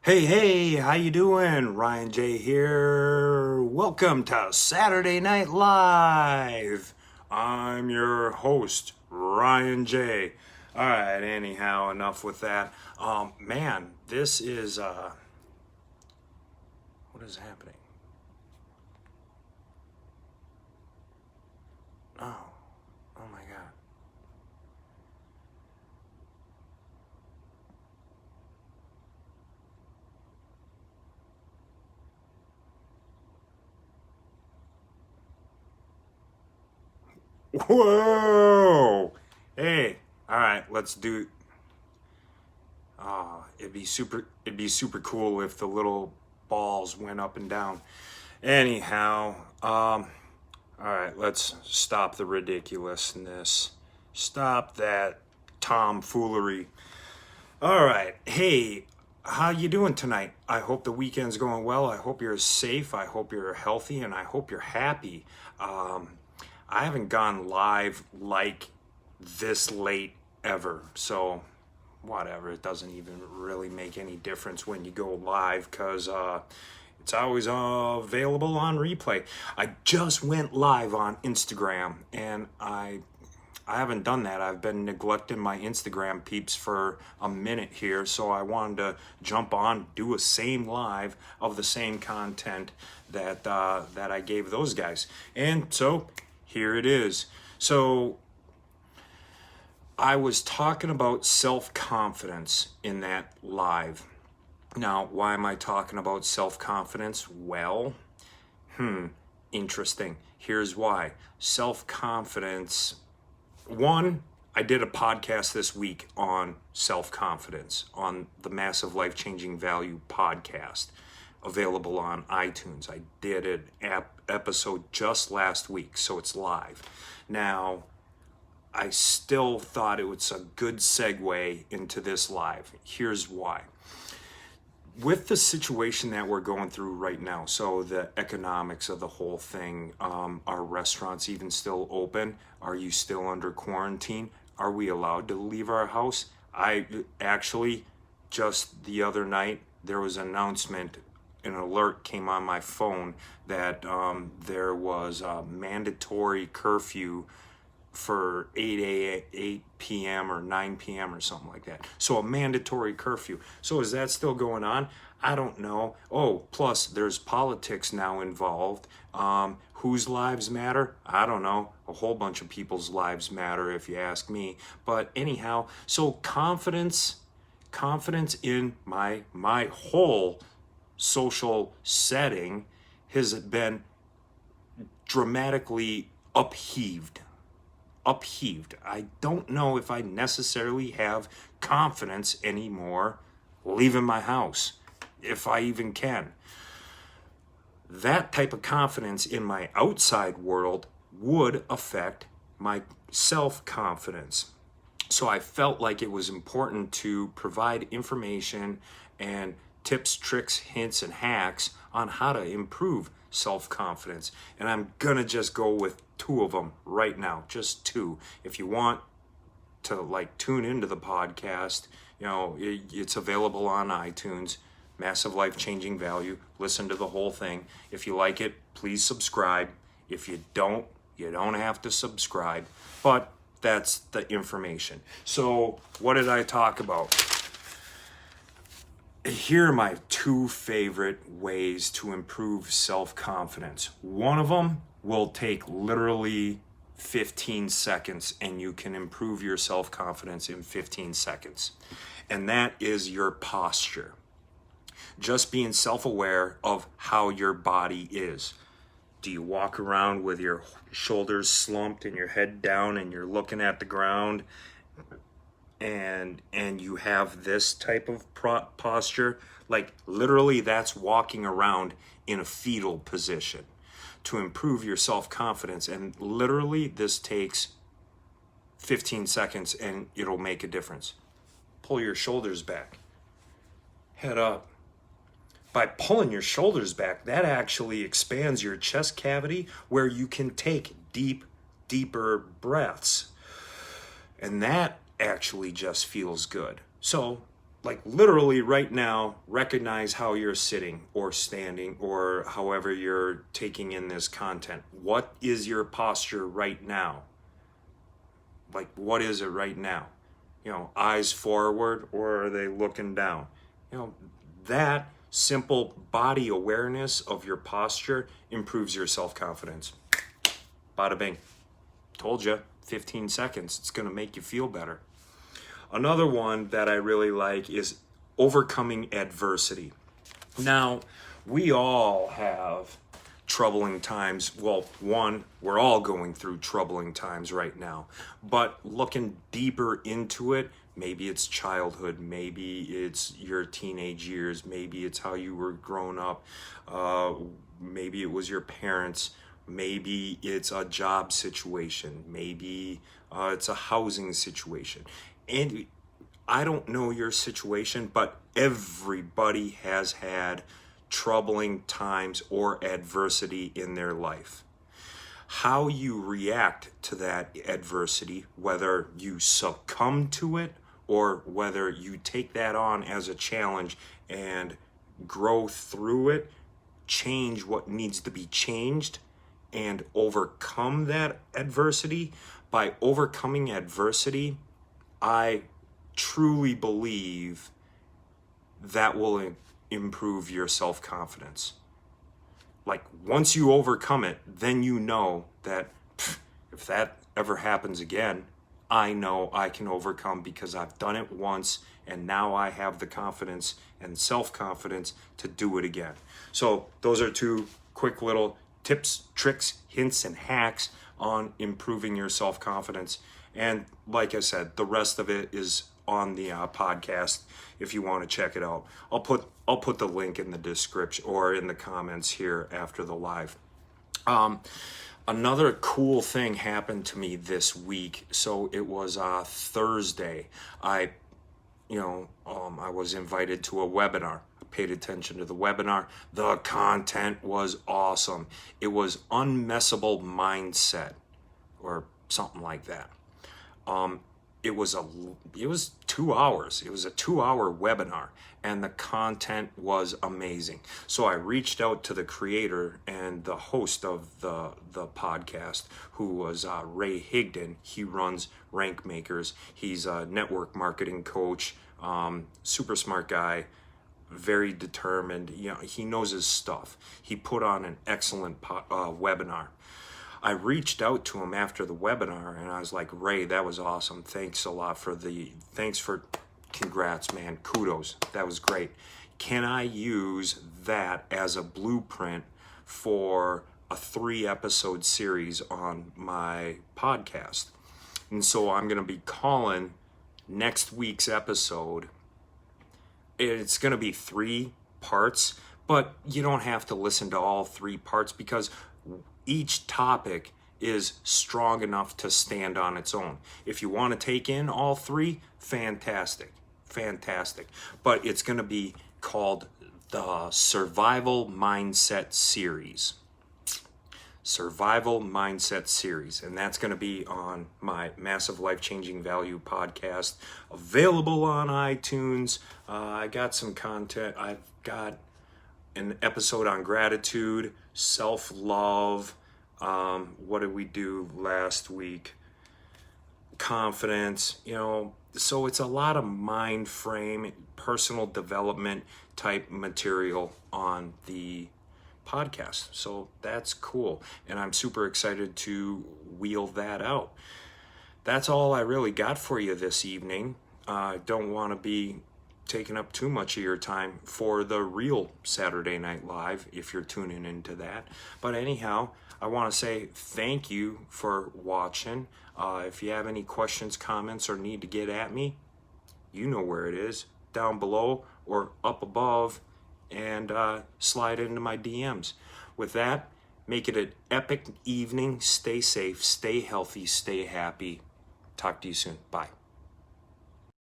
Hey, how you doing? Ryan J here. Welcome to Saturday Night Live. I'm your host, Ryan J. All right, anyhow, enough with that. Man, this is what is happening? Oh, oh my God. Whoa! Hey, all right, let's do. It'd be super cool if the little balls went up and down. Anyhow, all right, let's stop the ridiculousness. Stop that tomfoolery. All right, hey, how you doing tonight? I hope the weekend's going well. I hope you're safe. I hope you're healthy, and I hope you're happy. Um, I haven't gone live like this late ever, so whatever. It doesn't even really make any difference when you go live because it's always available on replay. I just went live on Instagram, and I haven't done that. I've been neglecting my Instagram peeps for a minute here, so I wanted to jump on, do a same live of the same content that I gave those guys, and so here it is. So I was talking about self-confidence in that live. Now, why am I talking about self-confidence? Well, interesting. Here's why. Self-confidence. One, I did a podcast this week on self-confidence on the Massive Life-Changing Value podcast, available on iTunes. I did an episode just last week, so it's live. Now, I still thought it was a good segue into this live. Here's why. With the situation that we're going through right now, so the economics of the whole thing, are restaurants even still open? Are you still under quarantine? Are we allowed to leave our house? I actually, just the other night, there was an announcement, an alert came on my phone that there was a mandatory curfew for 8 p.m. or 9 p.m. or something like that. So a mandatory curfew. So is that still going on? I don't know. Oh, plus there's politics now involved. Whose lives matter? I don't know. A whole bunch of people's lives matter if you ask me. But anyhow, so confidence in my whole social setting has been dramatically upheaved. I don't know if I necessarily have confidence anymore leaving my house, if I even can. That type of confidence in my outside world would affect my self-confidence. So I felt like it was important to provide information and tips, tricks, hints, and hacks on how to improve self-confidence. And I'm gonna just go with two of them right now, just two. If you want to like tune into the podcast, it's available on iTunes. Massive Life-Changing Value. Listen to the whole thing. If you like it, please subscribe. If you don't have to subscribe. But that's the information. So what did I talk about? Here are my two favorite ways to improve self-confidence. One of them will take literally 15 seconds, and you can improve your self-confidence in 15 seconds. And that is your posture. Just being self-aware of how your body is. Do you walk around with your shoulders slumped and your head down and you're looking at the ground and you have this type of posture? Like literally that's walking around in a fetal position to improve your self-confidence. And literally this takes 15 seconds and it'll make a difference. Pull your shoulders back. Head up. By pulling your shoulders back, that actually expands your chest cavity where you can take deeper breaths. And that actually just feels good. So like literally right now, recognize how you're sitting or standing or however you're taking in this content. What is your posture right now? Like, what is it right now? Eyes forward, or are they looking down? That simple body awareness of your posture improves your self-confidence. Bada bing. Told you, 15 seconds. It's going to make you feel better. Another one that I really like is overcoming adversity. Now, we all have troubling times. Well, one, we're all going through troubling times right now. But looking deeper into it, maybe it's childhood, maybe it's your teenage years, maybe it's how you were growing up, maybe it was your parents, maybe it's a job situation, maybe it's a housing situation. And I don't know your situation, but everybody has had troubling times or adversity in their life. How you react to that adversity, whether you succumb to it or whether you take that on as a challenge and grow through it, change what needs to be changed, and overcome that adversity. By overcoming adversity, I truly believe that will improve your self-confidence. Like, once you overcome it, then you know that if that ever happens again, I know I can overcome because I've done it once, and now I have the confidence and self-confidence to do it again. So those are 2 quick little tips, tricks, hints, and hacks on improving your self-confidence. And like I said, the rest of it is on the podcast if you want to check it out. I'll put the link in the description or in the comments here after the live. Another cool thing happened to me this week. So it was Thursday. I was invited to a webinar. I paid attention to the webinar. The content was awesome. It was Unmessable Mindset or something like that. It was 2 hours. It was a 2-hour webinar, and the content was amazing. So I reached out to the creator and the host of the podcast, who was Ray Higdon. He runs Rank Makers. He's a network marketing coach, super smart guy, very determined. He knows his stuff. He put on an excellent webinar. I reached out to him after the webinar and I was like, Ray, that was awesome. Thanks a lot congrats, man. Kudos. That was great. Can I use that as a blueprint for a 3-episode series on my podcast? And so I'm going to be calling next week's episode. It's going to be 3 parts, but you don't have to listen to all 3 parts because each topic is strong enough to stand on its own. If you want to take in all 3, fantastic. But it's going to be called the Survival Mindset Series. Survival Mindset Series. And that's going to be on my Massive Life Changing Value podcast, available on iTunes. I got some content. I've got an episode on gratitude, self-love. What did we do last week? Confidence, so it's a lot of mind frame, personal development type material on the podcast. So that's cool. And I'm super excited to wheel that out. That's all I really got for you this evening. I don't want to be taking up too much of your time for the real Saturday Night Live if you're tuning into that. But anyhow, I want to say thank you for watching. If you have any questions, comments, or need to get at me, you know where it is, down below or up above, and slide into my DMs. With that, make it an epic evening. Stay safe, stay healthy, stay happy. Talk to you soon. Bye.